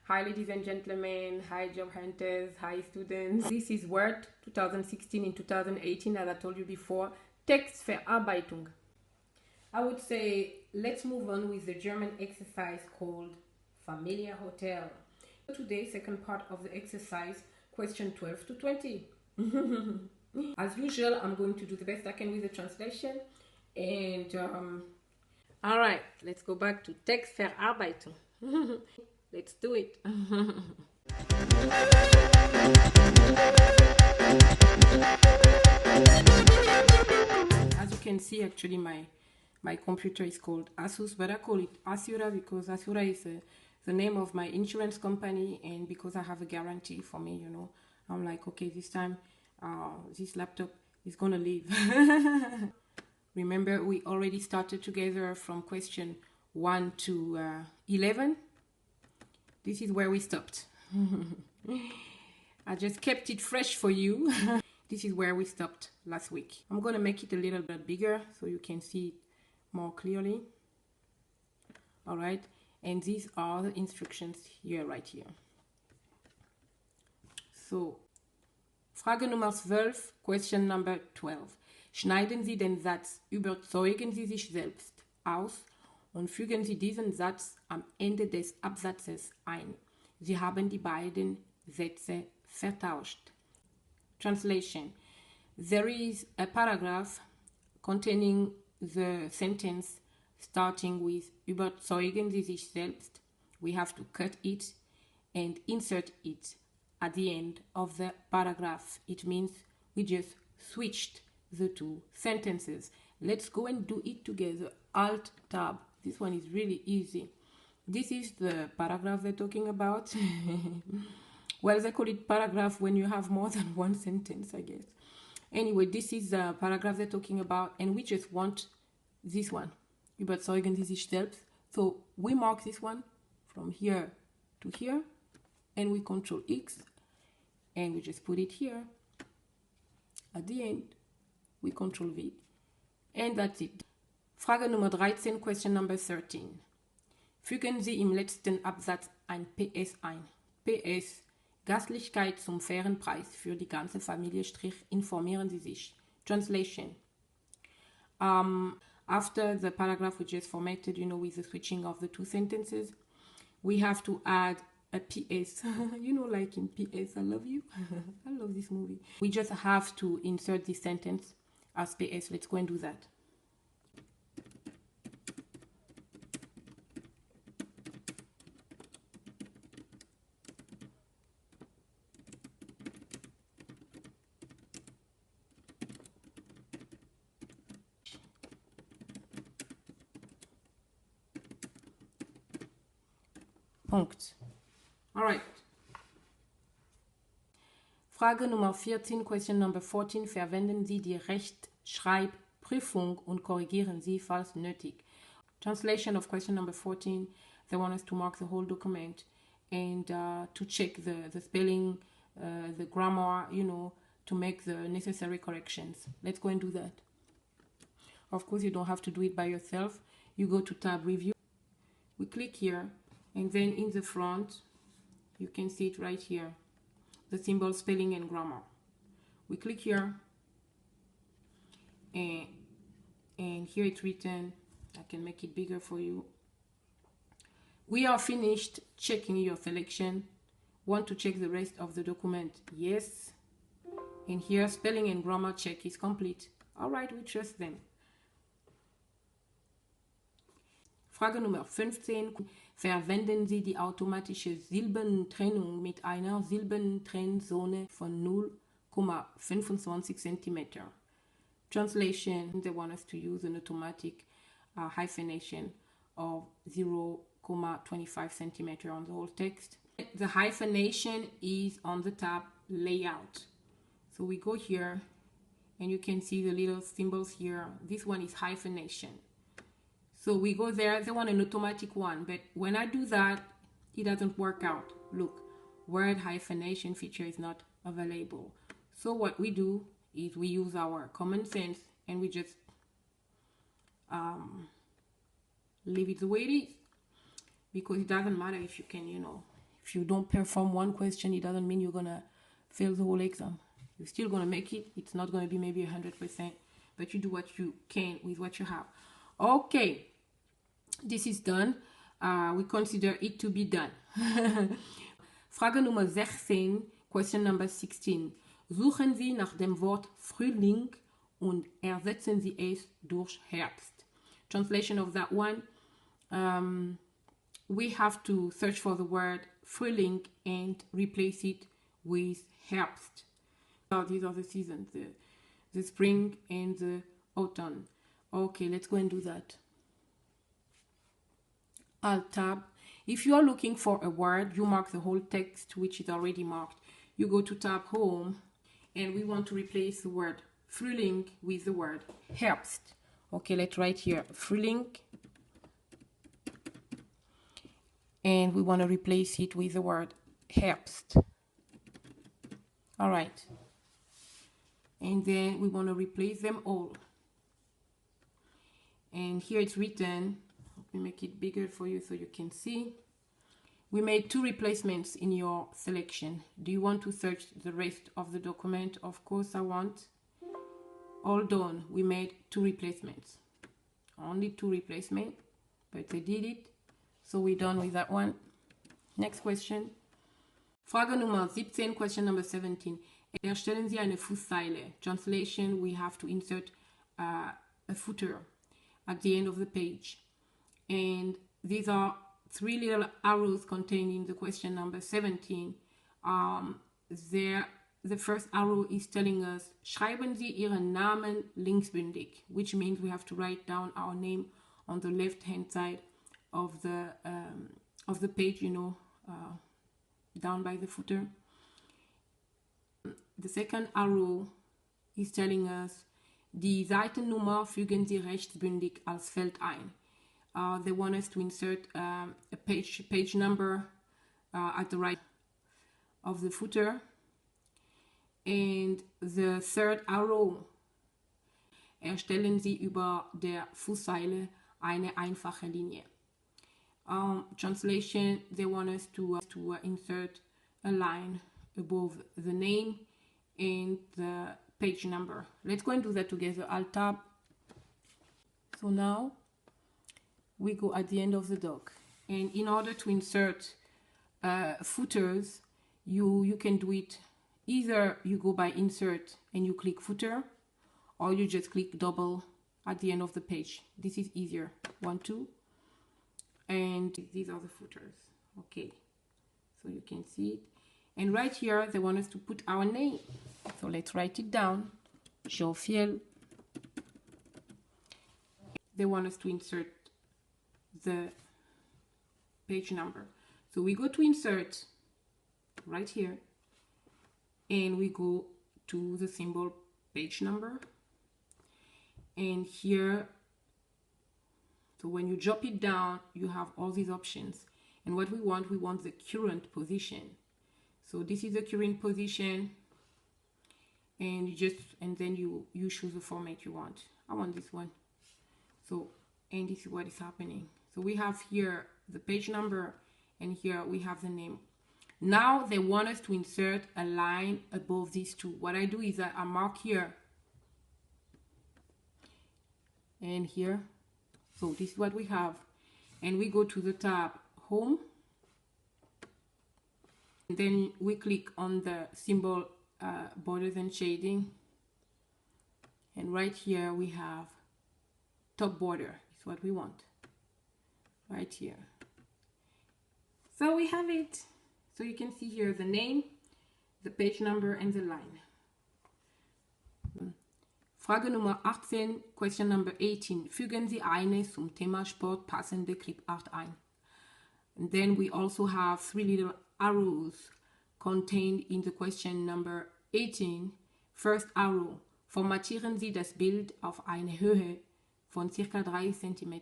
Hi ladies and gentlemen, hi job hunters, hi students. This is Word 2016 and 2018, as I told you before, Textverarbeitung. I would say let's move on with the German exercise called Familie Hotel. Today, second part of the exercise, question 12 to 20. As usual, I'm going to do the best I can with the translation. And all right, let's go back to Textverarbeitung. Let's do it. As you can see, actually my computer is called Asus, but I call it Asura because Asura is the name of my insurance company, and because I have a guarantee for me, you know, I'm like, okay, this time this laptop is gonna leave. Remember, we already started together from question 1 to 11. This is where we stopped. I just kept it fresh for you. This is where we stopped last week. I'm going to make it a little bit bigger so you can see it more clearly. All right. And these are the instructions here, right here. So, Frage Nummer 12, question number 12. Schneiden Sie den Satz, überzeugen Sie sich selbst aus und fügen Sie diesen Satz am Ende des Absatzes ein. Sie haben die beiden Sätze vertauscht. Translation. There is a paragraph containing the sentence starting with überzeugen Sie sich selbst. We have to cut it and insert it at the end of the paragraph. It means we just switched the two sentences. Let's go and do it together. Alt Tab. This one is really easy. This is the paragraph they're talking about. Well, they call it paragraph when you have more than one sentence, I guess. Anyway, this is the paragraph they're talking about, and we just want this one. Überzeugen Sie sich selbst. So we mark this one from here to here, and we Control X, and we just put it here. At the end, we Control V, and that's it. Frage Nummer 13, question number 13. Fügen Sie im letzten Absatz ein PS ein. PS, Gastlichkeit zum fairen Preis für die ganze Familie, informieren Sie sich. Translation. After the paragraph we just formatted, you know, with the switching of the two sentences, we have to add a PS. You know, like in PS, I love you. I love this movie. We just have to insert this sentence as PS. Let's go and do that. Punkt. Alright. Frage Nummer 14, question number 14. Verwenden Sie die Rechtschreibprüfung und korrigieren Sie, falls nötig. Translation of question number 14. They want us to mark the whole document and to check the spelling, the grammar, you know, to make the necessary corrections. Let's go and do that. Of course, you don't have to do it by yourself. You go to tab review. We click here. And then in the front, you can see it right here, the symbol spelling and grammar. We click here, and here it's written. I can make it bigger for you. We are finished checking your selection. Want to check the rest of the document? Yes. And here, spelling and grammar check is complete. All right, we trust them. Frage Nummer 15. Verwenden Sie die automatische Silbentrennung mit einer Silbentrennzone von 0,25 cm. Translation. They want us to use an automatic hyphenation of 0,25 cm on the whole text. The hyphenation is on the tab Layout. So we go here, and you can see the little symbols here. This one is hyphenation. So we go there, they want an automatic one, but when I do that, it doesn't work out. Look, word hyphenation feature is not available. So what we do is we use our common sense and we just leave it the way it is, because it doesn't matter if you can, you know, If you don't perform one question, it doesn't mean you're gonna fail the whole exam. You're still gonna make it. It's not gonna be maybe 100%, but you do what you can with what you have. Okay, this is done. We consider it to be done. Frage Nummer 16, question number 16. Suchen Sie nach dem Wort Frühling und ersetzen Sie es durch Herbst. Translation of that one. We have to search for the word Frühling and replace it with Herbst. These are the seasons, the spring and the autumn. Okay, let's go and do that. Alt tab. If you are looking for a word, you mark the whole text, which is already marked. You go to tab home, and we want to replace the word Frühling with the word Herbst. Okay, let's write here Frühling. And we want to replace it with the word Herbst. All right. And then we want to replace them all. And here it's written, let me make it bigger for you so you can see. We made 2 replacements in your selection. Do you want to search the rest of the document? Of course I want. All done. We made 2 replacements. Only 2 replacements, but I did it. So we're done with that one. Next question. Frage Nummer 17, question number 17. Erstellen Sie eine Fußzeile. Translation, we have to insert a footer at the end of the page. And these are 3 little arrows contained in the question number 17. The first arrow is telling us, schreiben Sie Ihren Namen linksbündig, which means we have to write down our name on the left-hand side of the page, you know, down by the footer. The second arrow is telling us, die Seitennummer fügen Sie rechtsbündig als Feld ein. They want us to insert a page number at the right of the footer. And the third arrow, erstellen Sie über der Fußzeile eine einfache Linie. Translation, they want us to insert a line above the name and the page number. Let's go and do that together. Alt tab. So now we go at the end of the doc, and in order to insert footers, you can do it either you go by insert and you click footer, or you just click double at the end of the page. This is easier. 1, 2, and these are the footers. Okay, so you can see it. And right here they want us to put our name, so let's write it down. Jophielle. They want us to insert the page number, so we go to insert right here, and we go to the symbol page number, and here, so when you drop it down, you have all these options, and what we want the current position. So this is the current position, and then you choose the format you want. I want this one. So, and this is what is happening. So we have here the page number, and here we have the name. Now they want us to insert a line above these two. What I do is that I mark here and here. So this is what we have. And we go to the tab home. And then we click on the symbol borders and shading. And right here we have top border. It's what we want. Right here. So we have it. So you can see here the name, the page number, and the line. Frage Nummer 18, question number 18. Fügen Sie eine zum Thema Sport passende Clipart ein. And then we also have 3 little arrows contained in the question number 18. First arrow. Formatieren Sie das Bild auf eine Höhe von ca. 3 cm.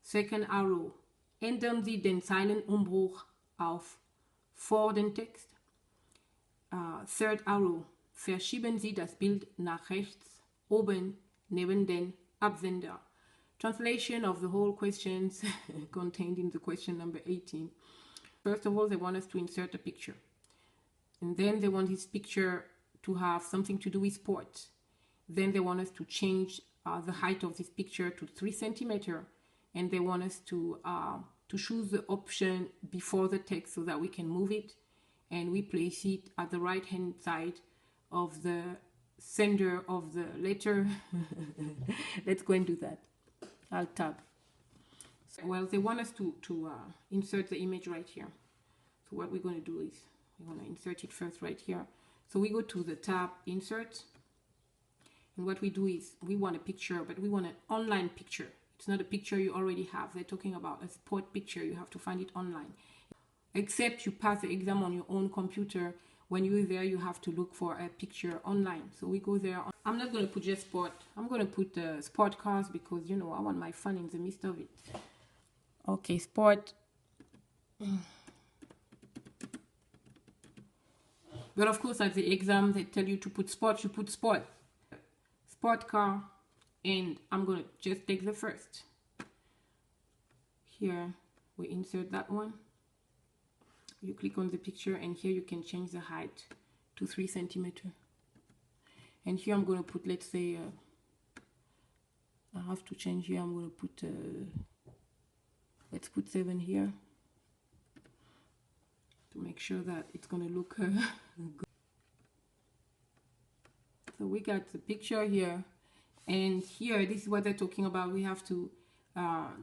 Second arrow. Ändern Sie den Zeilenumbruch auf vor den Text. Third arrow. Verschieben Sie das Bild nach rechts, oben, neben den Absender. Translation of the whole questions contained in the question number 18. First of all, they want us to insert a picture. And then they want this picture to have something to do with sport. Then they want us to change the height of this picture to 3 centimeters. And they want us to choose the option before the text so that we can move it. And we place it at the right hand side of the sender of the letter. Let's go and do that. I'll tab. Well, they want us to insert the image right here. So what we're going to do is we're going to insert it first right here. So we go to the tab Insert. And what we do is we want a picture, but we want an online picture. It's not a picture you already have. They're talking about a sport picture. You have to find it online. Except you pass the exam on your own computer. When you're there, you have to look for a picture online. So we go there. I'm not going to put just sport. I'm going to put sport cars because, you know, I want my fun in the midst of it. Okay, sport. But of course, at the exam, they tell you to put sport. You put sport. Sport car. And I'm going to just take the first. Here, we insert that one. You click on the picture, and here you can change the height to 3 centimeters. And here I'm going to put, let's say, I have to change here. I'm going to put, let's put 7 here to make sure that it's going to look good. So we got the picture here, and here, this is what they're talking about. We have to,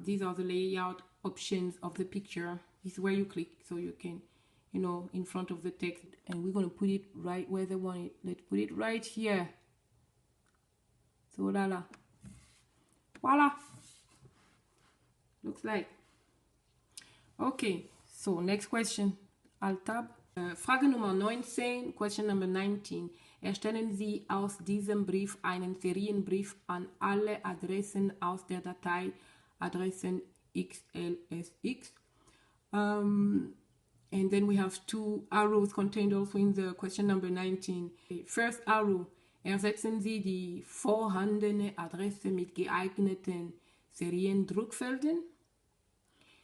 these are the layout options of the picture. This is where you click, so you can, you know, in front of the text, and we're going to put it right where they want it. Let's put it right here. So voila, looks like. Okay, so next question. I'll tab. Frage Nummer 19, question number 19. Erstellen Sie aus diesem Brief einen Serienbrief an alle Adressen aus der Datei Adressen XLSX. And then we have 2 arrows contained also in the question number 19. First arrow, ersetzen Sie die vorhandene Adresse mit geeigneten Seriendruckfeldern.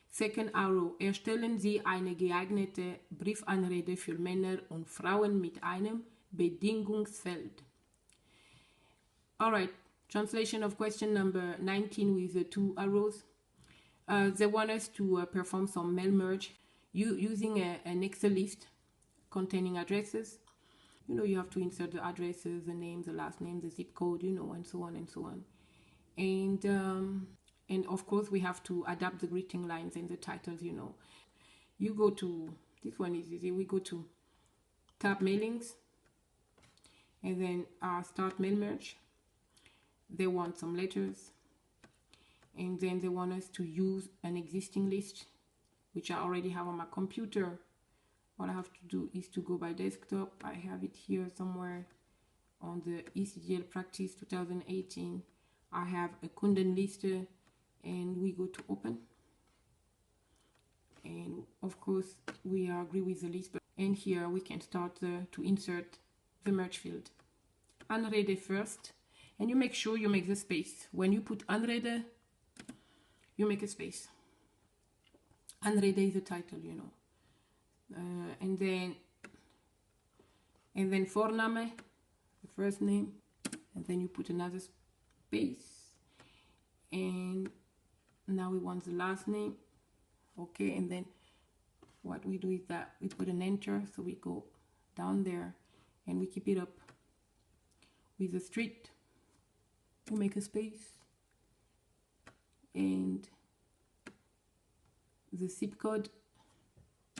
Second arrow, erstellen Sie eine geeignete Briefanrede für Männer und Frauen mit einem Bedingungsfeld. Alright, translation of question number 19 with the 2 arrows. They want us to perform some mail merge using an Excel list containing addresses. You know, you have to insert the addresses, the name, the last name, the zip code, you know, and so on and so on. And of course, we have to adapt the greeting lines and the titles, you know. You go to, this one is easy, we go to tab Mailings, and then start mail merge. They want some letters, and then they want us to use an existing list, which I already have on my computer. What I have to do is to go by desktop. I have it here somewhere on the ECDL Practice 2018. I have a Kundenliste, and we go to open. And of course, we agree with the list. And here we can start to insert the merge field. Anrede first, and you make sure you make the space. When you put Anrede, you make a space. Anrede is the title, you know. And then Vorname, the first name, and then you put another space. And now we want the last name. Okay, and then what we do is that we put an enter, so we go down there and we keep it up with the street. We make a space, and the zip code,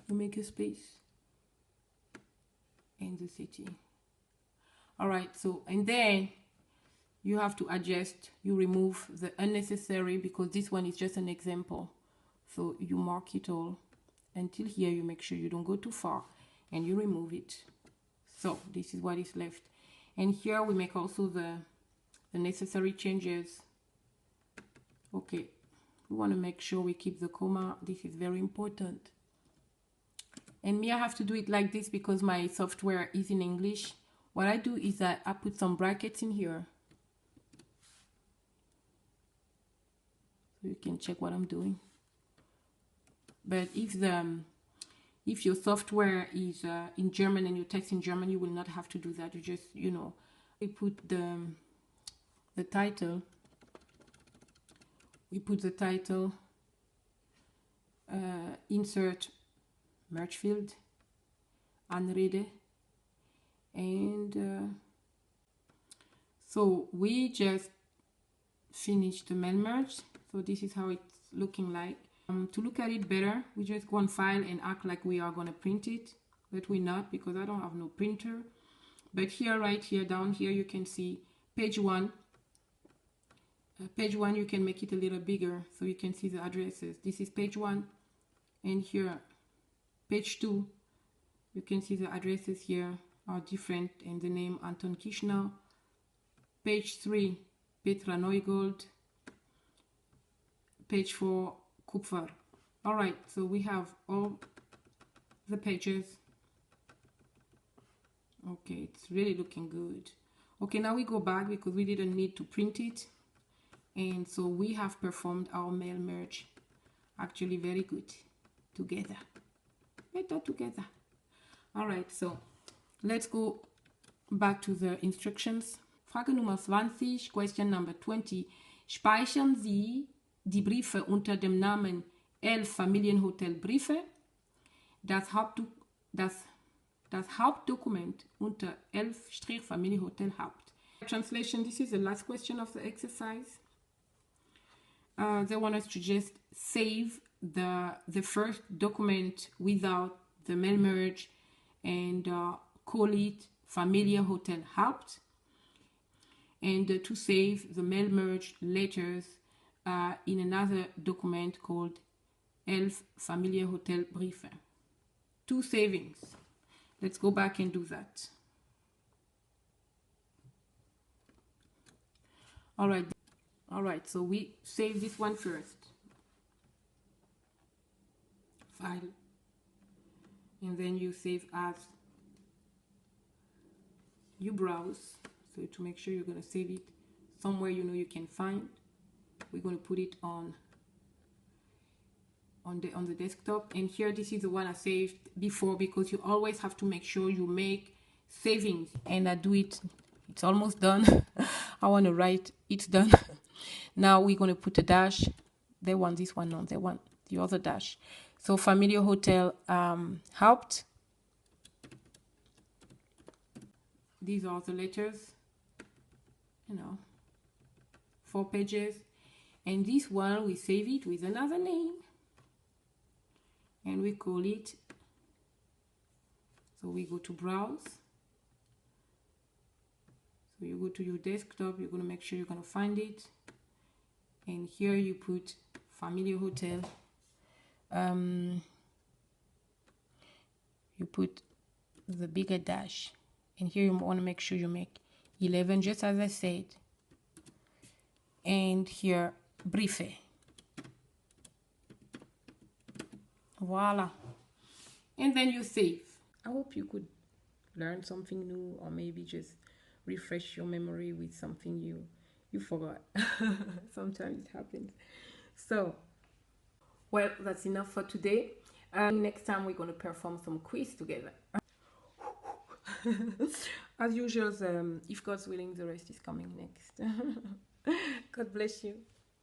we make a space, and the city. All right, so, and then you have to adjust, you remove the unnecessary, because this one is just an example. So you mark it all until here. You make sure you don't go too far, and you remove it. So this is what is left. And here we make also the necessary changes. Okay, we want to make sure we keep the comma. This is very important. And me, I have to do it like this because my software is in English. What I do is that I put some brackets in here, so you can check what I'm doing. But if If your software is in German and you text in German, you will not have to do that. You just, you know, we put the title. We put the title, insert merge field, Anrede, and so we just finished the mail merge. So this is how it's looking like. To look at it better, we just go on file and act like we are going to print it, but we're not because I don't have no printer. But here, right here, down here, you can see page 1. Page 1, you can make it a little bigger so you can see the addresses. This is page 1, and here, page 2, you can see the addresses here are different, and the name Anton Kirchner. Page 3, Petra Neugold. Page 4, Kupfer. All right, so we have all the pages. Okay, it's really looking good. Okay, now we go back because we didn't need to print it. And so we have performed our mail merge actually very good together. Better together. All right, so let's go back to the instructions. Frage Nummer 20, question number 20. Speichern Sie die Briefe unter dem Namen 11 Familienhotel Briefe. Das Hauptdokument unter 11 Familienhotel Haupt. Translation, this is the last question of the exercise. They want us to just save the first document without the mail merge and call it Familie Hotel Haupt, and to save the mail merge letters in another document called 11 Familie Hotel Briefe. 2 savings. Let's go back and do that. All right, so we save this one first. File. And then you save as. You browse. So to make sure you're going to save it somewhere you know you can find. We're going to put it on the desktop. And here, this is the one I saved before, because you always have to make sure you make savings. And I do it. It's almost done. I want to write it's done. Now we're going to put a dash. They want this one on. They want the other dash. So Familie Hotel Haupt. These are the letters. You know, 4 pages. And this one, we save it with another name. And we call it. So we go to browse. So you go to your desktop. You're going to make sure you're going to find it. And here you put Familie Hotel. You put the bigger dash. And here you want to make sure you make 11, just as I said. And here, Briefe. Voila. And then you save. I hope you could learn something new, or maybe just refresh your memory with something you forgot. Sometimes it happens. So, well, that's enough for today. Next time we're going to perform some quiz together. As usual, if God's willing, the rest is coming next. God bless you.